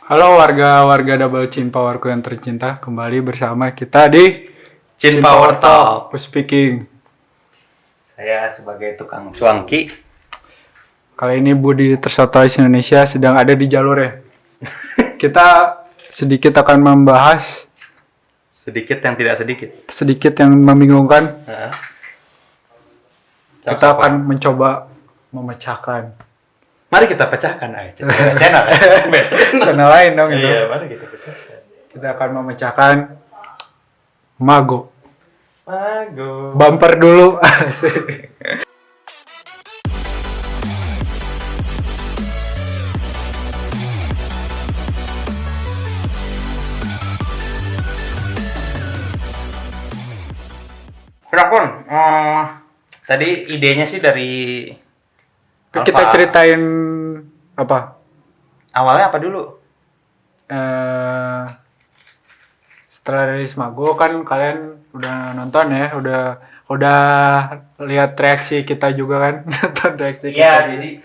Halo warga-warga Double Chin Powerku yang tercinta, kembali bersama kita di Chin Power Talk. Who's speaking. Saya sebagai tukang cuangki. Kali ini Budi Tersotois Indonesia sedang ada di jalur ya. Kita sedikit akan membahas Sedikit yang tidak sedikit. yang membingungkan. Heeh. Kita akan mencoba memecahkan. Mari kita pecahkan aja. Beda channel ya. Channel lain dong itu. Iya, mari kita pecahkan. Kita akan memecahkan Mago. Mago. Bumper dulu. Asik. Kenapa? Tadi idenya sih dari Kita ceritain apa? awalnya apa dulu? Setelah rilis Mago kan kalian udah nonton ya, udah lihat reaksi kita juga kan, nonton reaksi kita. Iya,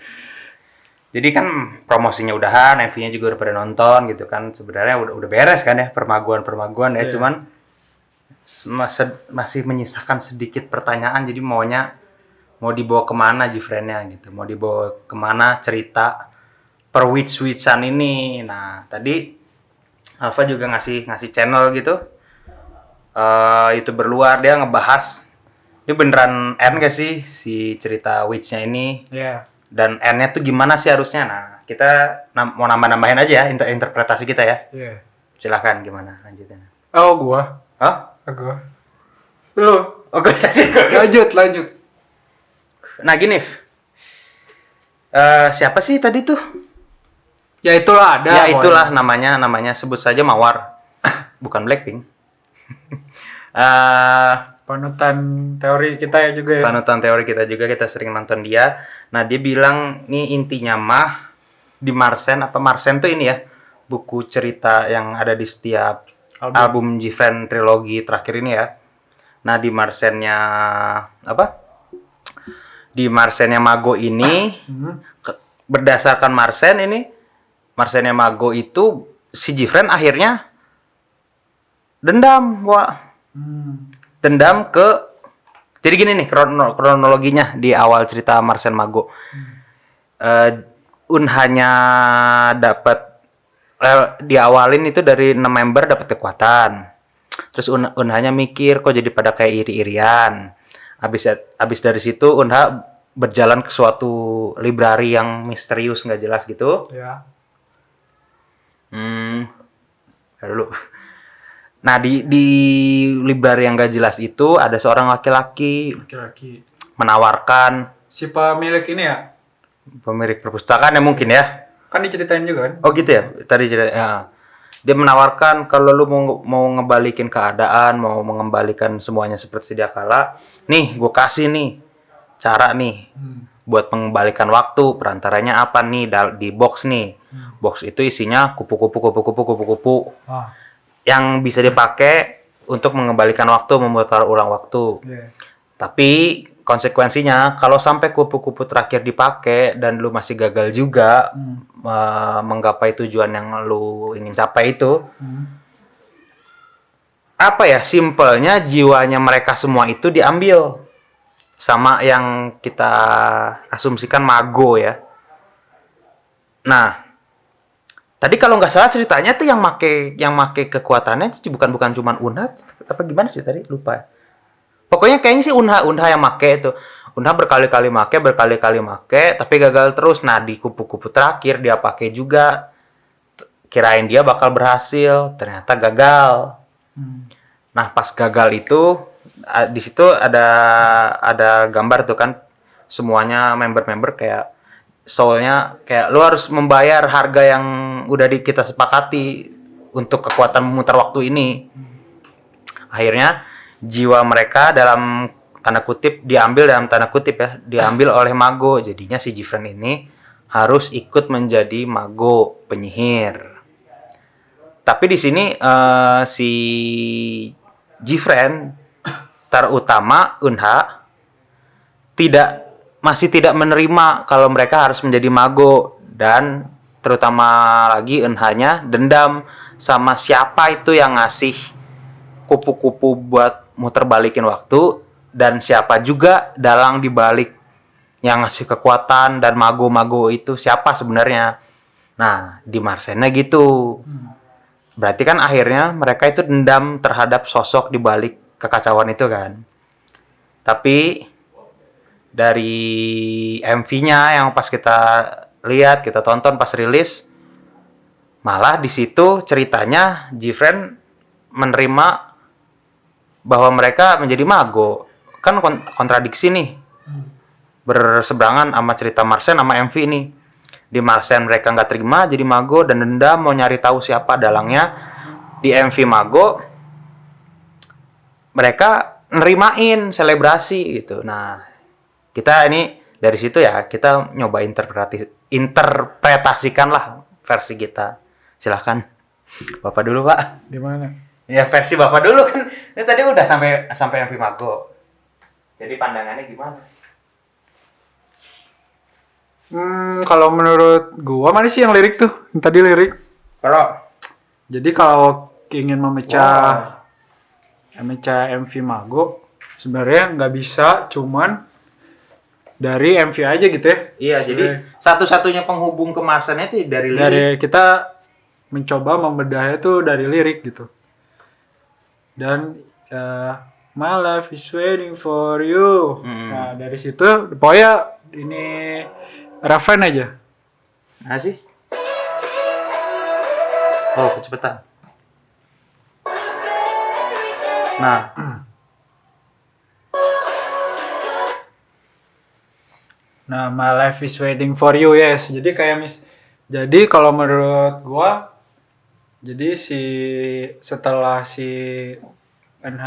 jadi kan promosinya udahan, MV-nya juga udah pada nonton gitu kan. Sebenarnya udah beres kan ya permaguan ya, Iya. cuman masih menyisakan sedikit pertanyaan. Jadi mau dibawa kemana Jifrennya gitu, mau dibawa kemana cerita perwitch-witchan ini. Nah tadi Alfa juga ngasih channel gitu, YouTuber luar, dia ngebahas ini beneran end gak sih si cerita witch-nya ini, Iya. dan end-nya tuh gimana sih harusnya. Nah kita mau nambah-nambahin aja ya interpretasi kita ya. Iya. Silakan gimana lanjutnya. Oh gua. Hah? Lu. Oke, sih. Lanjut. Nah gini, siapa sih tadi tuh? Ya itulah ada. Ya itulah namanya sebut saja Mawar, bukan Blackpink. Panutan teori kita ya juga ya. Panutan teori kita juga, kita sering nonton dia. Nah dia bilang nih intinya mah di Marsen tuh ini ya, buku cerita yang ada di setiap album Jifren trilogi terakhir ini ya. Nah di Marsennya Mago ini, berdasarkan Marsennya Mago itu si Jifren akhirnya dendam, dendam ke. Jadi gini nih kronologinya di awal cerita Marsen Mago. Unhanya dapat diawalin itu dari 6 member dapat kekuatan. Terus Unha mikir kok jadi pada kayak iri-irian. Abis dari situ Unha berjalan ke suatu library yang misterius nggak jelas gitu. Ya. Dulu. Nah di library yang nggak jelas itu ada seorang laki-laki menawarkan, Si pemilik ini ya? pemilik perpustakaan ya mungkin ya. Kan diceritain juga kan? Oh gitu ya. Tadi ya. Dia menawarkan kalau lu mau ngebalikin keadaan, mau mengembalikan semuanya seperti sedia kala, nih gue kasih nih cara nih buat mengembalikan waktu. Perantaranya apa nih di box nih? Box itu isinya kupu-kupu yang bisa dipakai untuk mengembalikan waktu, memutar ulang waktu. Yeah. Tapi konsekuensinya kalau sampai kupu-kupu terakhir dipakai dan lu masih gagal juga menggapai tujuan yang lu ingin capai itu, apa ya, simpelnya jiwanya mereka semua itu diambil sama yang kita asumsikan Mago ya. Nah tadi kalau nggak salah ceritanya tuh yang make kekuatannya bukan cuman Unha apa gimana sih tadi, lupa. Pokoknya kayaknya sih Unha yang make itu. Unha berkali-kali make, tapi gagal terus. Nah di kupu-kupu terakhir dia pakai juga. Kirain dia bakal berhasil, ternyata gagal. Nah pas gagal itu, di situ ada gambar tuh kan, semuanya member-member kayak soalnya kayak lu harus membayar harga yang udah kita sepakati untuk kekuatan memutar waktu ini. Akhirnya jiwa mereka dalam tanda kutip diambil oleh Mago. Jadinya si Jifren ini harus ikut menjadi Mago penyihir. Tapi di sini si Jifren terutama Unha masih tidak menerima kalau mereka harus menjadi Mago, dan terutama lagi NH-nya dendam sama siapa itu yang ngasih kupu-kupu buat muter balikin waktu, dan siapa juga dalang dibalik yang ngasih kekuatan dan mago-mago itu siapa sebenarnya. Nah, di Marsennya gitu. Berarti kan akhirnya mereka itu dendam terhadap sosok dibalik kekacauan itu kan. Tapi dari MV-nya yang pas kita lihat, kita tonton pas rilis, malah di situ ceritanya Gfriend menerima bahwa mereka menjadi mago. Kan kontradiksi nih. Berseberangan sama cerita Marsen sama MV ini. Di Marsen mereka nggak terima jadi mago dan dendam mau nyari tahu siapa dalangnya. Di MV mago mereka nerimain selebrasi gitu. Nah, kita ini dari situ ya kita nyoba interpretasikan lah versi kita. Silahkan Bapak dulu, Pak. Di mana? Ya versi Bapak dulu kan. Ini tadi udah sampai MV mago. Jadi pandangannya gimana? Kalau menurut gua mana sih yang lirik tuh? Yang tadi lirik. Jadi kalau ingin memecah MV Mago, sebenarnya nggak bisa cuman dari MV aja gitu ya. Iya, jadi satu-satunya penghubung ke Marsennya itu dari lirik. Dari kita mencoba membedahnya tuh dari lirik gitu. Dan my life is waiting for you. Nah, dari situ pokoknya ini refrain aja. Nah sih. Oh, kecepatan. Nah. Nah, my life is waiting for you, yes. Jadi kayak jadi kalau menurut gua, jadi setelah si NH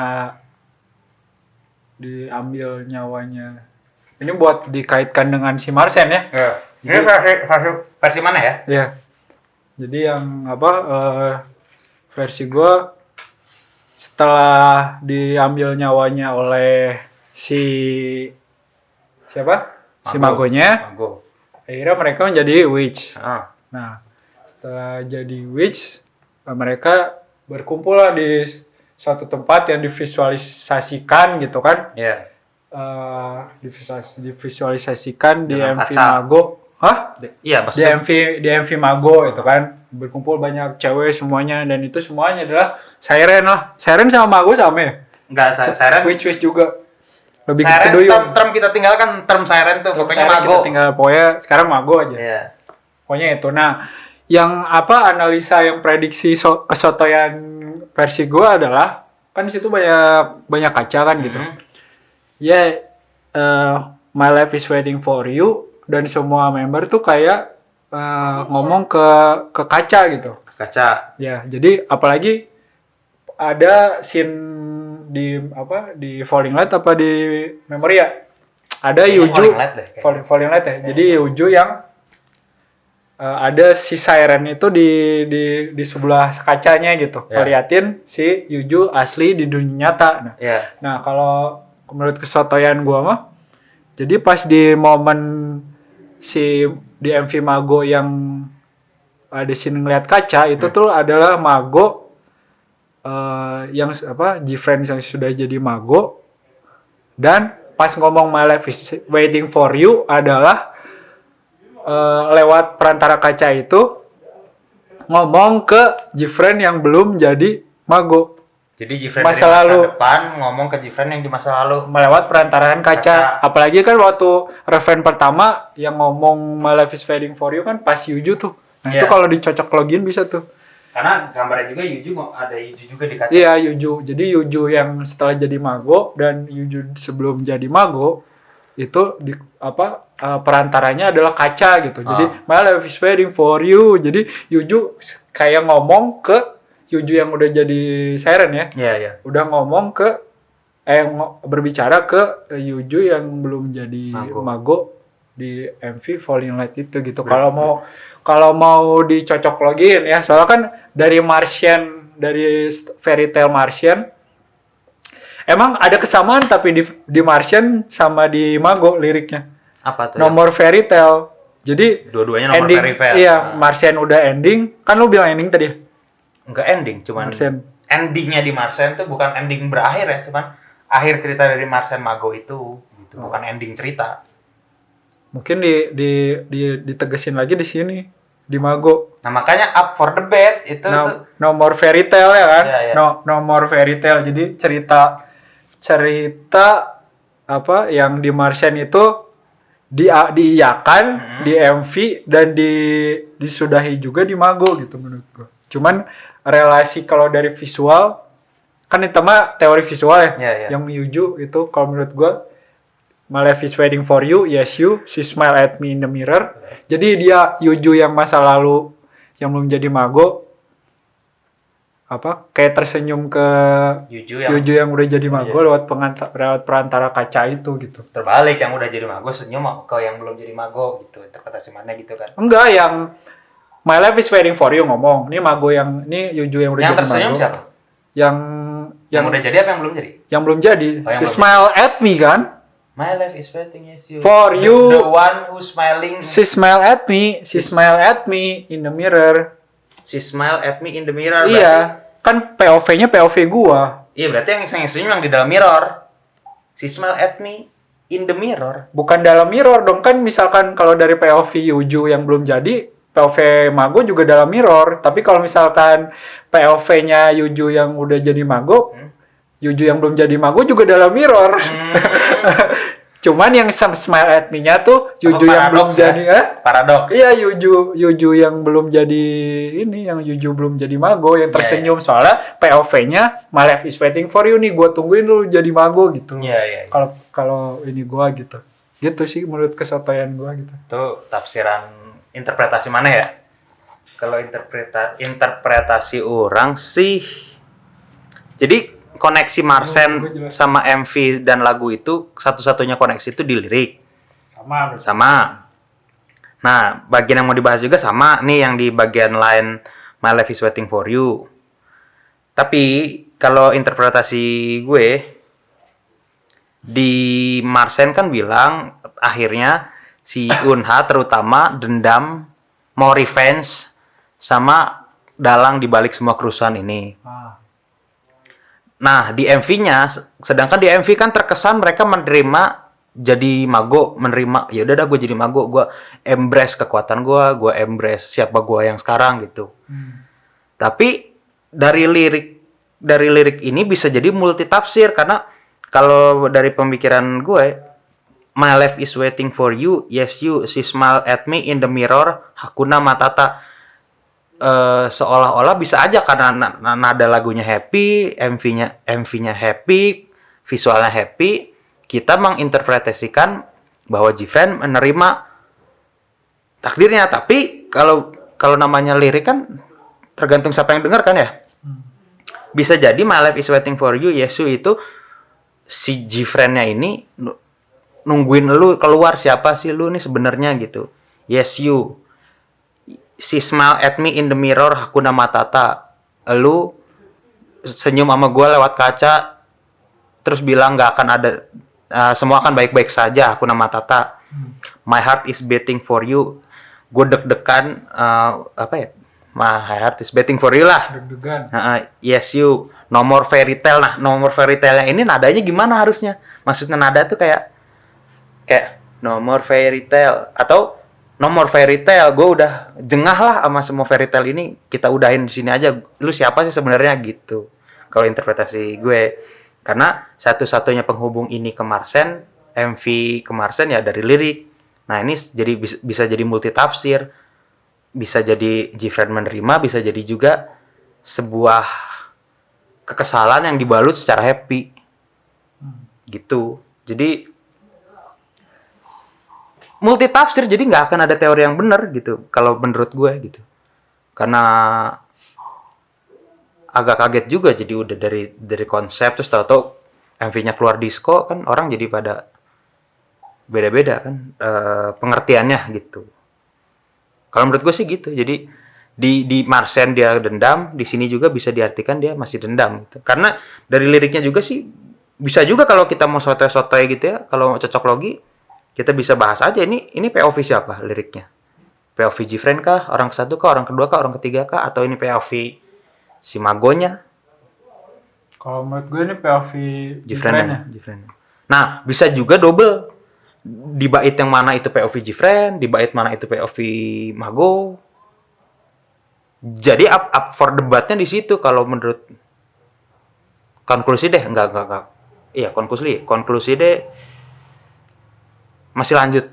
diambil nyawanya, ini buat dikaitkan dengan si Marsen ya. Ini versi mana ya? Iya. Jadi yang versi gua setelah diambil nyawanya oleh siapa? Si magonya. Mago. Akhirnya mereka menjadi witch. Nah, setelah jadi witch, mereka berkumpul lah di suatu tempat yang divisualisasikan gitu kan. Iya. Divisualisasikan di Dengan MV kaca. Mago. Hah? Iya, Di MV Mago itu kan. Berkumpul banyak cewek semuanya, dan itu semuanya adalah siren lah. Siren sama Mago sama ya? Enggak, siren. Witch juga. Lebih Siren ke duyung. term kita tinggalkan term siren tuh, pokoknya Siren mago. kita tinggal, pokoknya sekarang Mago aja. Iya. Pokoknya itu. Nah, yang analisa yang prediksi kesotoyan versi gue adalah kan di situ banyak kaca kan gitu. Ya, my life is waiting for you, dan semua member tuh kayak ngomong ke kaca gitu. Kaca. Ya, jadi apalagi ada scene di Falling Light apa di Memoria. Ada Yuju Falling Light ya. Jadi Yuju yang ada si siren itu di sebelah kacanya gitu. Ngeliatin si Yuju asli di dunia nyata. Nah, kalau menurut kesotoyan gua mah, jadi pas di momen di MV Mago yang ada scene ngeliat kaca itu tuh adalah Mago yang Gfriend yang sudah jadi Mago, dan pas ngomong my life is waiting for you adalah lewat perantara kaca itu ngomong ke Gfriend yang belum jadi Mago. Jadi Gfriend masa lalu depan ngomong ke Gfriend yang di masa lalu melewat perantaraan kaca. Apalagi kan waktu refrain pertama yang ngomong my life is waiting for you kan pas Yuju tuh. Nah, itu kalau dicocok login bisa tuh. Karena gambarnya juga ada Yuju juga di kaca. Iya, Yuju. Jadi Yuju yang setelah jadi Mago dan Yuju sebelum jadi Mago itu perantaranya adalah kaca gitu. Jadi my life is waiting for you. Jadi Yuju kayak ngomong ke Yuju yang udah jadi siren ya. Iya. Udah ngomong ke berbicara ke Yuju yang belum jadi Mago di MV Falling Light itu gitu. Kalau mau dicocok login ya, soalnya kan dari Fairy Tail Martian emang ada kesamaan, tapi di Martian sama di Mago liriknya. Apa tuh? Nomor Fairy Tail. Jadi Dua-duanya nomor ending, fairy tale. iya, Martian udah ending. Kan lu bilang ending tadi ya? Enggak ending, cuman Martian. endingnya di Martian tuh bukan ending berakhir ya, cuman akhir cerita dari Martian Mago itu gitu, bukan ending cerita. Mungkin ditegesin lagi di sini di Mago. Nah, makanya up for debate itu tuh No more fairy tale ya kan? Iya, iya. No more fairy tale. Jadi cerita apa yang di Martian itu diiyakan di MV dan disudahi juga di Mago gitu menurut gua. Cuman relasi kalau dari visual kan itu mah teori visual ya. Iya, iya. Yang Yuju itu kalau menurut gua My life is waiting for you, yes you, she smile at me in the mirror. Jadi dia Yuju yang masa lalu yang belum jadi Mago apa kayak tersenyum ke Yuju yang udah jadi Mago lewat perantara kaca itu gitu. Terbalik yang udah jadi Mago senyum ke yang belum jadi Mago gitu. Interpretasi mana gitu kan? Enggak, yang My life is waiting for you ngomong. Ini Mago ini Yuju yang udah jadi Mago. Yang tersenyum siapa? Yang udah jadi apa yang belum jadi? Yang belum jadi. She smile at me kan? My life is waiting as you. For you. The one who's smiling. She smile at me. She smile at me in the mirror. She smile at me in the mirror. Iya. Kan POV-nya POV gua. Iya, berarti yang senyum yang di dalam mirror. She smile at me in the mirror. Bukan dalam mirror dong. Kan misalkan kalau dari POV Yuju yang belum jadi, POV Mago juga dalam mirror. Tapi kalau misalkan POV-nya Yuju yang udah jadi Mago, Yuju yang belum jadi Mago juga dalam mirror. Cuman yang smile at me-nya tuh Yuju yang belum jadi paradoks. Iya, Yuju yang belum jadi ini, yang Yuju belum jadi Mago yang tersenyum soalnya POV-nya My life is waiting for you nih, gua tungguin lu jadi Mago gitu. Iya. Kalau ini gua gitu. Gitu sih menurut kesotoyan gua gitu. Itu tafsiran interpretasi mana ya? Kalau interpretasi orang sih, jadi koneksi Martian sama MV dan lagu itu satu-satunya koneksi itu di lirik. Sama. Nah, bagian yang mau dibahas juga sama nih yang di bagian lain My Life is Waiting for You. Tapi kalau interpretasi gue di Martian kan bilang akhirnya si Unha terutama dendam, mau revenge sama dalang dibalik semua kerusuhan ini. Nah, di MV-nya, sedangkan di MV kan terkesan mereka menerima jadi Mago, menerima, ya udah dah gue jadi Mago, gue embrace kekuatan gue embrace siapa gue yang sekarang gitu. Tapi dari lirik ini bisa jadi multi tafsir karena kalau dari pemikiran gue, My life is waiting for you, yes you, she smile at me in the mirror, Hakuna Matata. Seolah-olah bisa aja karena nada lagunya happy, MV-nya happy, visualnya happy, kita menginterpretasikan bahwa Jifren menerima takdirnya. Tapi kalau namanya lirik kan tergantung siapa yang dengar kan ya. Bisa jadi My life is waiting for you, Yesu itu si Jifrennya ini nungguin lu keluar, siapa sih lu nih sebenarnya gitu. Yes you. She smile at me in the mirror, Hakuna Matata. Lu senyum sama gue lewat kaca, terus bilang gak akan ada, semua akan baik-baik saja, Hakuna Matata. My heart is beating for you. Gue deg-degan, My heart is beating for you lah. Deg-degan. Yes you. No more fairy tale. Nah, no more fairy tale yang ini nadanya gimana harusnya? Maksudnya nada tuh kayak no more fairy tale atau no more fairy tale, gue udah jengah lah sama semua fairy tale ini, kita udahin di sini aja. Lu siapa sih sebenarnya gitu? Kalau interpretasi gue, karena satu-satunya penghubung ini ke Martian, MV ke Martian ya dari lirik. Nah ini jadi bisa jadi multi tafsir, bisa jadi Jifren menerima, bisa jadi juga sebuah kekesalan yang dibalut secara happy, gitu. Jadi multi tafsir, jadi nggak akan ada teori yang benar gitu kalau menurut gue gitu. Karena agak kaget juga, jadi udah dari konsep terus tahu-tahu MV-nya keluar disco kan, orang jadi pada beda-beda kan pengertiannya gitu. Kalau menurut gue sih gitu. Jadi di Martian dia dendam, di sini juga bisa diartikan dia masih dendam gitu. Karena dari liriknya juga sih bisa juga kalau kita mau sotoy-sotoy gitu ya, kalau cocok logi Kita bisa bahas aja ini POV siapa liriknya? POV Gfriend kah? Orang ke-1 kah? Orang kedua kah? Orang ketiga kah? Atau ini POV si Magonya? Kalau menurut gue ini POV Gfriend. Nah, bisa juga double. Di bait yang mana itu POV Gfriend, di bait mana itu POV Mago. Jadi up for debatnya di situ kalau menurut konklusi deh, enggak. Iya, konklusi deh masih lanjut.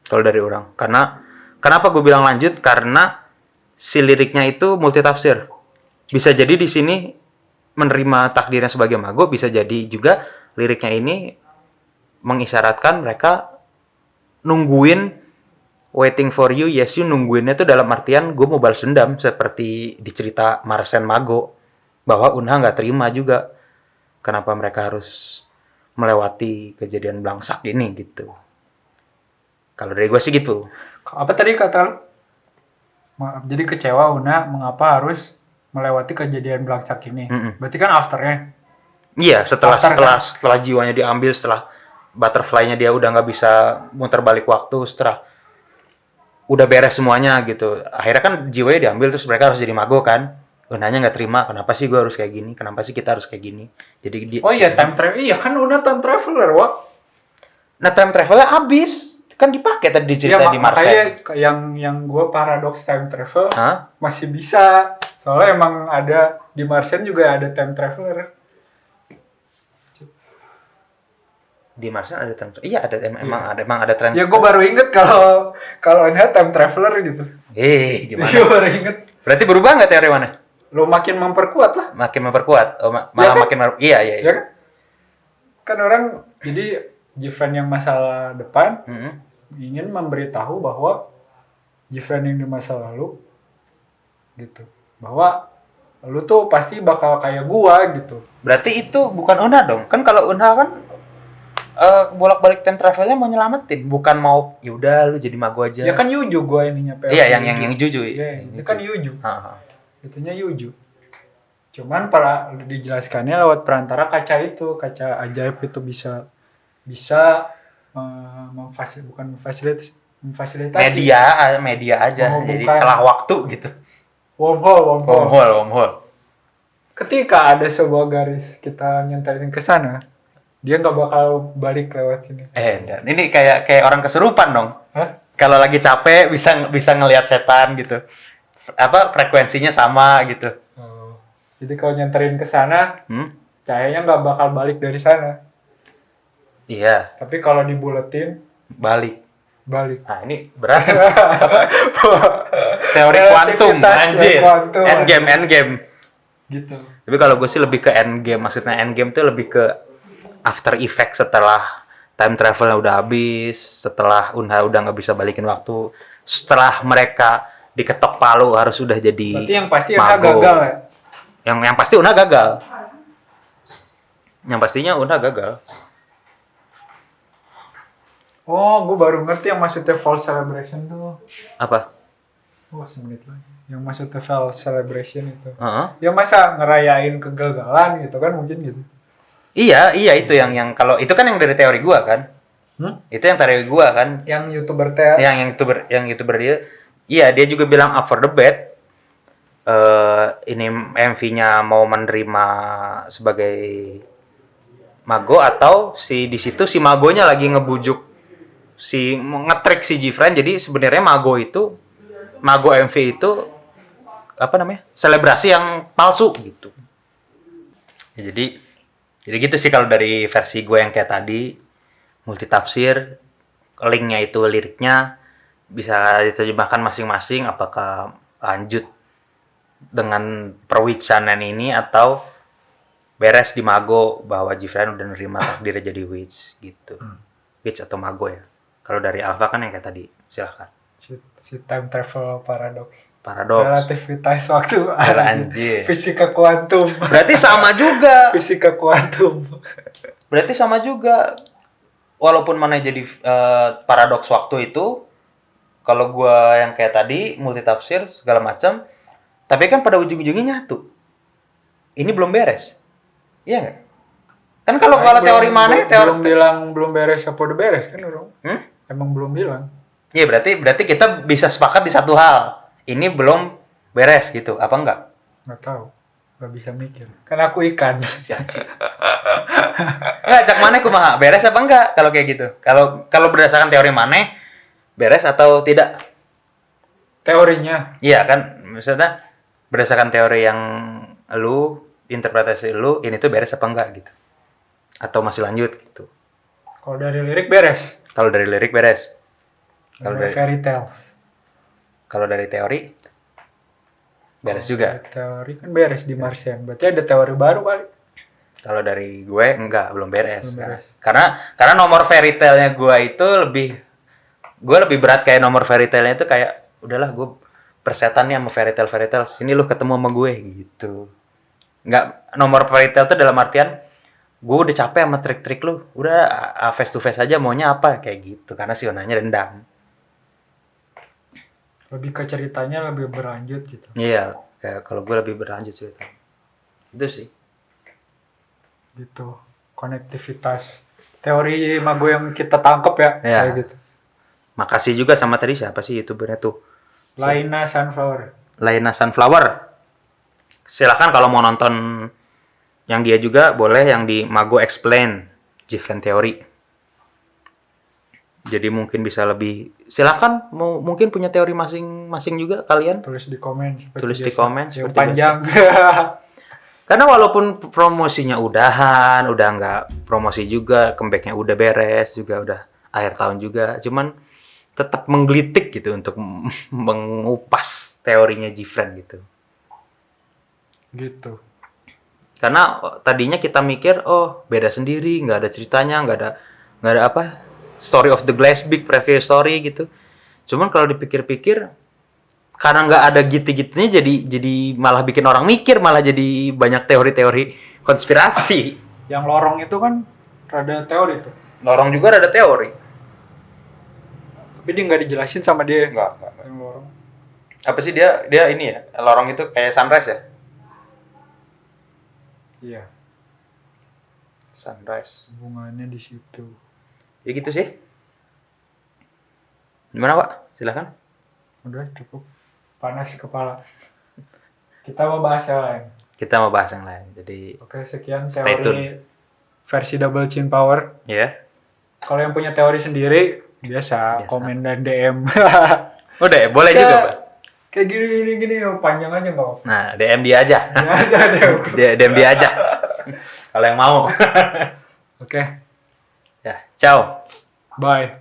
Kalau dari orang. Karena kenapa gue bilang lanjut? Karena si liriknya itu multitafsir. Bisa jadi di sini menerima takdirnya sebagai Mago, bisa jadi juga liriknya ini mengisyaratkan mereka nungguin waiting for you, yes you, nungguinnya tuh dalam artian gue mau balas dendam seperti di cerita Marsen Mago bahwa Unha nggak terima juga kenapa mereka harus melewati kejadian belangsak ini gitu. Kalau dari gue sih gitu. Apa tadi kata lu? Jadi kecewa Una mengapa harus melewati kejadian belangsak ini. Berarti kan afternya. Iya, setelah jiwanya diambil, setelah butterfly-nya dia udah nggak bisa muter balik waktu, setelah udah beres semuanya gitu. Akhirnya kan jiwanya diambil, terus mereka harus jadi Mago kan. Unanya nggak terima, kenapa sih gue harus kayak gini? Kenapa sih kita harus kayak gini? Jadi time travel. Iya kan Una time traveler, Wak. Nah, time travelnya abis. Kan dipakai tadi cerita di Marsen. Makanya yang gue paradoks time travel masih bisa. Soalnya emang ada di Marsen juga ada time traveler. Di Marsen ada time traveler. Iya, emang ada time. Ya gue baru inget kalau ini time traveler gitu. Gimana? Gue baru inget. Berarti berubah nggak teori mana? Lo makin memperkuat lah. Makin memperkuat. Oh, malah ya kan? makin iya. Ya kan orang jadi Gfriend yang masalah depan ingin memberitahu bahwa Gfriend yang di masa lalu gitu, bahwa lu tuh pasti bakal kayak gua gitu. Berarti itu bukan Unha dong? Kan kalau Unha kan bolak-balik time travelnya mau nyelamatin, bukan mau yaudah lu jadi Mago aja. Ya kan Yuju gua ininya. Iya, yang Juju. Iya, itu kan Yuju. Itunya Yuju. Cuman para dijelaskannya lewat perantara kaca ajaib itu bisa memfasilitasi media aja, jadi celah waktu gitu. Wormhole. Ketika ada sebuah garis kita nyentelin ke sana, dia nggak bakal balik lewat sini. Dan ini kayak orang kesurupan dong. Kalau lagi capek bisa ngelihat setan gitu. Apa frekuensinya sama gitu. Jadi kalau nyenterin ke sana, cahayanya nggak bakal balik dari sana. Iya. Tapi kalau dibuletin balik. Nah, ini berat. Teori kuantum, anjir. Endgame. Gitu. Tapi kalau gue sih lebih ke endgame. Maksudnya endgame tuh lebih ke after effect setelah time travelnya udah habis, setelah Unha udah nggak bisa balikin waktu, setelah mereka diketok palu harus udah jadi. Berarti yang pasti Unha gagal ya? Yang pasti Unha gagal. Yang pastinya Unha gagal. Oh, gue baru ngerti yang maksudnya false celebration tuh. Apa? Semenit lagi. Yang maksudnya false celebration itu. Ya masa ngerayain kegagalan gitu kan mungkin gitu. Iya itu yang kalau itu kan yang dari teori gua kan. Itu yang teori gua kan. Yang YouTuber yang YouTuber dia. Iya, dia juga bilang up for debate. Ini MV-nya mau menerima sebagai Mago atau di situ si Magonya lagi ngebujuk nge-trick si Gfriend. Jadi sebenarnya Mago MV itu apa namanya? Selebrasi yang palsu gitu. Ya, jadi gitu sih kalau dari versi gue yang kayak tadi, multitafsir, linknya itu liriknya bisa diterjemahkan masing-masing, apakah lanjut dengan perwitchanan ini atau beres di Mago bahwa Gfriend udah nerima takdirnya jadi witch gitu. Witch atau Mago ya. Kalau dari Alpha kan yang kayak tadi, silahkan. Si time travel paradoks. Relativitas waktu. Anjir. Fisika kuantum. Berarti sama juga. Fisika kuantum. Berarti sama juga. Walaupun mana jadi paradoks waktu itu, kalau gua yang kayak tadi multitafsir segala macam, tapi kan pada ujung-ujungnya nyatu. Ini belum beres. Iya nggak? Kan kalau teori mana belum beres apa udah beres kan orang? Emang belum bilang. Iya berarti kita bisa sepakat di satu hal. Ini belum beres gitu, apa enggak? Nggak tahu, nggak bisa mikir. Kan aku ikan. Enggak, cak mana kumaha? Beres apa enggak kalau kayak gitu? Kalau berdasarkan teori mana beres atau tidak? Teorinya. Iya kan, misalnya berdasarkan teori yang interpretasi lu, ini tuh beres apa enggak gitu? Atau masih lanjut gitu? Kalau dari lirik beres. Kalau dari lirik beres. Kalau dari fairy tales. Kalau dari teori beres juga. Teori kan beres di Martian. Berarti ada teori baru kali. Kalau dari gue enggak, belum beres. Belum beres. Karena nomor fairy tale-nya gue itu lebih berat kayak nomor fairy tale-nya itu kayak udahlah gue persetan nih sama fairy tale. Sini lu ketemu sama gue gitu. Enggak, nomor fairy tale itu dalam artian gue udah capek sama trik-trik lu. Udah face to face aja maunya apa kayak gitu karena si Onanya dendam. Lebih ke ceritanya lebih berlanjut gitu. Iya, kayak kalau gue lebih berlanjut sih itu sih. Gitu. Konektivitas. Teori Mago yang kita tangkep ya. Iya. Kayak gitu. Makasih juga sama tadi siapa sih youtubernya tuh? Laina Sunflower. Silakan kalau mau nonton yang dia juga boleh yang di Mago Explain Different Theory. Jadi mungkin bisa lebih silakan mungkin punya teori masing-masing juga kalian. Tulis di komen. Seperti panjang. Karena walaupun promosinya udah nggak promosi juga, comeback-nya udah beres juga, udah akhir tahun juga, cuman tetap menggelitik gitu untuk mengupas teorinya Gibran gitu. Gitu. Karena tadinya kita mikir, oh beda sendiri, nggak ada ceritanya, nggak ada apa, story of the glass big previous story gitu. Cuman kalau dipikir-pikir, karena nggak ada gitu-gitunya, jadi malah bikin orang mikir, malah jadi banyak teori-teori konspirasi. Yang lorong itu kan rada teori tuh. Lorong juga rada teori. Tapi dia nggak dijelasin sama dia. Nggak. Yang lorong. Apa sih dia ini ya? Lorong itu kayak sunrise ya? Iya. Sunrise. Hubungannya di situ. Ya gitu sih. Gimana Pak? Silakan. Udah cukup. Panas kepala. Kita mau bahas yang lain. Jadi oke, sekian stay teori tune. Versi Double Chin Power. Ya. Yeah. Kalau yang punya teori sendiri biasa. Komen dan DM. Udah ya, boleh juga Pak. Kayak gini panjang aja nggak? Nah, DM dia aja. DM dia aja. Kalau yang mau. Oke. Ya, ciao. Bye.